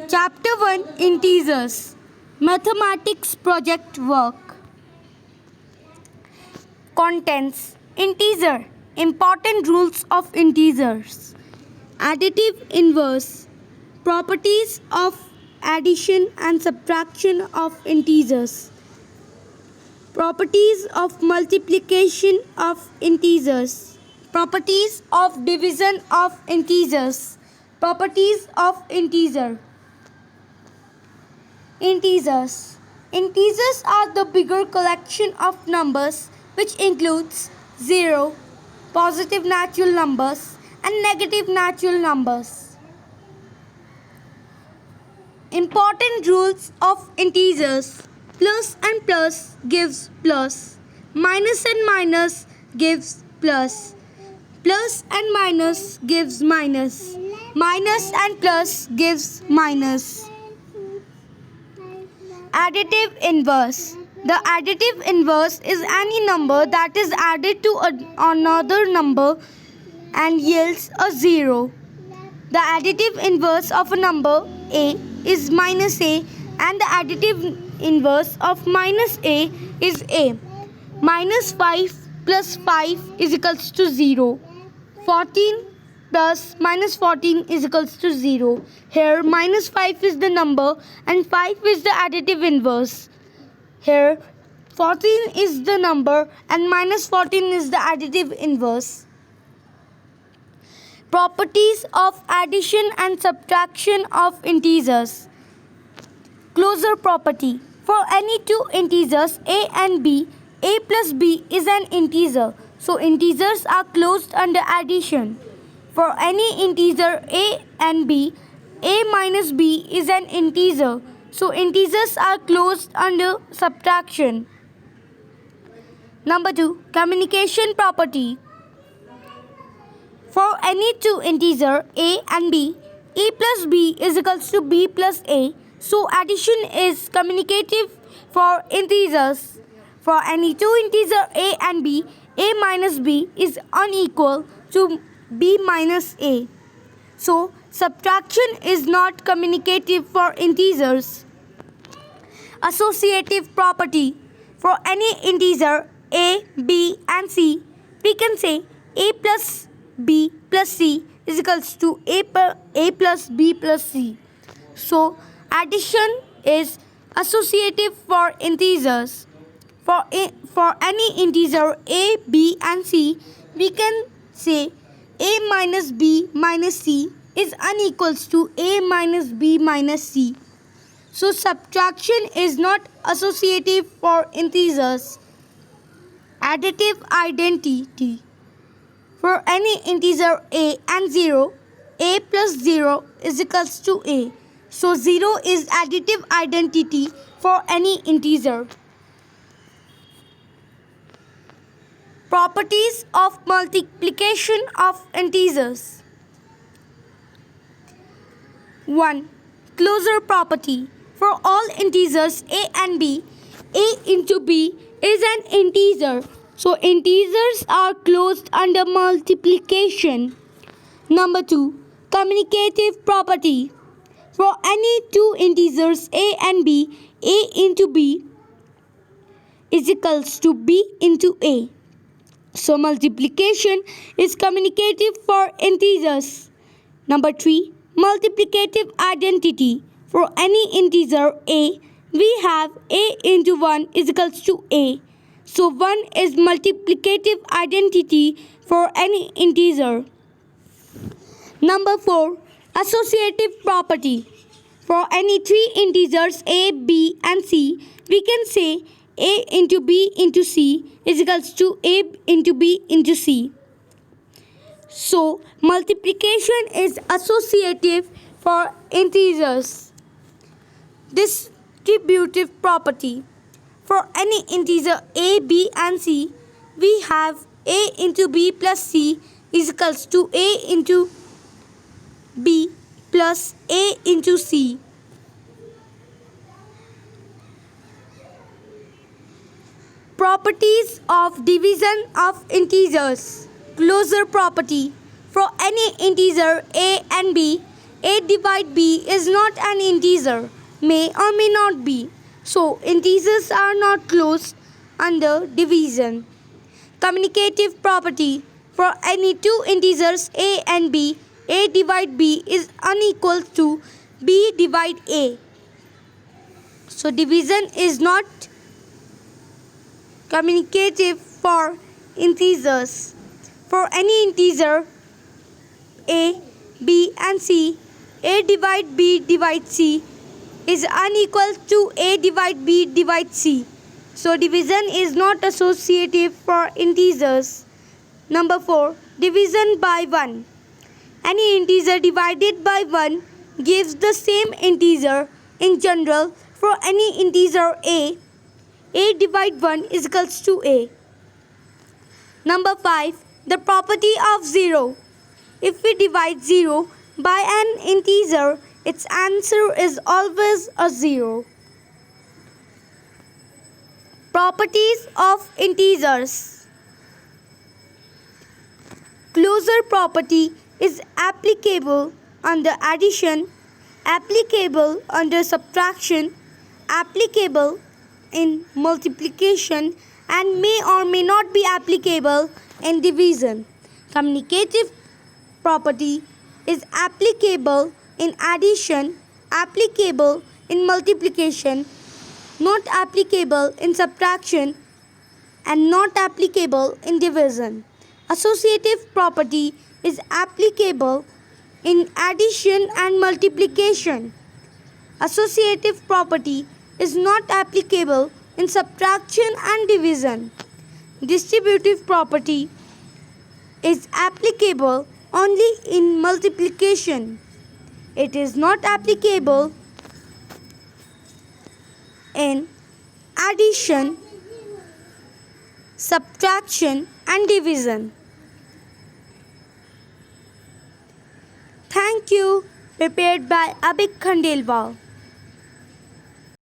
Chapter 1 Integers Mathematics Project Work. Contents: Integer. Important rules of integers. Additive inverse. Properties of addition and subtraction of integers. Properties of multiplication of integers. Properties of division of integers. Properties of integer. Integers. Integers are the bigger collection of numbers which includes 0, positive natural numbers and negative natural numbers. Important rules of integers. Plus and plus gives plus. Minus and minus gives plus. Plus and minus gives minus. Minus and plus gives minus. Additive inverse. The additive inverse is any number that is added to another number and yields a 0. The additive inverse of a number a is minus a, and the additive inverse of minus a is a. Minus 5 plus 5 is equals to 0. 14 plus minus 14 is equals to 0. Here minus 5 is the number and 5 is the additive inverse. Here 14 is the number and minus 14 is the additive inverse. Properties of addition and subtraction of integers. Closure property. For any two integers a and b, a plus b is an integer, so integers are closed under addition. For any integer a and b, a minus b is an integer, so integers are closed under subtraction. Number 2. Communication property. For any two integer a and b, a plus b is equals to b plus a, so addition is commutative for integers. For any two integer a and b, a minus b is unequal to b minus a, so subtraction is not commutative for integers. Associative property. For any integer a, b and c, we can say a plus b plus c is equals to a plus b plus c. So addition is associative for integers. For any integer a, b and c, we can say a minus b minus c is unequals to a minus b minus c. So subtraction is not associative for integers. Additive identity. For any integer a and 0, a plus 0 is equals to a. So 0 is additive identity for any integer. Properties of multiplication of integers. 1. Closure property. For all integers a and b, a into b is an integer, so integers are closed under multiplication. Number 2. Commutative property. For any two integers a and b, a into b is equals to b into a. So multiplication is commutative for integers. Number 3. Multiplicative identity. For any integer a, we have a into 1 is equals to a. So 1 is multiplicative identity for any integer. Number 4. Associative property. For any three integers a, b and c, we can say a into b into c is equals to a into b into c. So multiplication is associative for integers. Distributive property. For any integer a, b and c, we have a into b plus c is equals to a into b plus a into c. Properties of division of integers. Closure property. For any integer a and b, A divide B is not an integer, may or may not be. So integers are not closed under division. Communicative property. For any two integers A and B, A divide B is unequal to B divide A. So division is not communicative for integers. For any integer A, B and C, A divide B divide C is unequal to A divide B divide C. So division is not associative for integers. Number 4. Division by 1. Any integer divided by 1 gives the same integer. In general, for any integer A divide 1 is equals to A. Number 5. The property of 0. If we divide 0 by an integer, its answer is always a 0. Properties of integers. Closure property is applicable under addition, applicable under subtraction, applicable in multiplication, and may or may not be applicable in division. Communicative property is applicable in addition, applicable in multiplication, not applicable in subtraction, and not applicable in division. Associative property is applicable in addition and multiplication. Associative property is not applicable in subtraction and division. Distributive property is applicable only in multiplication. It is not applicable in addition, subtraction and division. Thank you. Prepared by Abhik Khandelwal.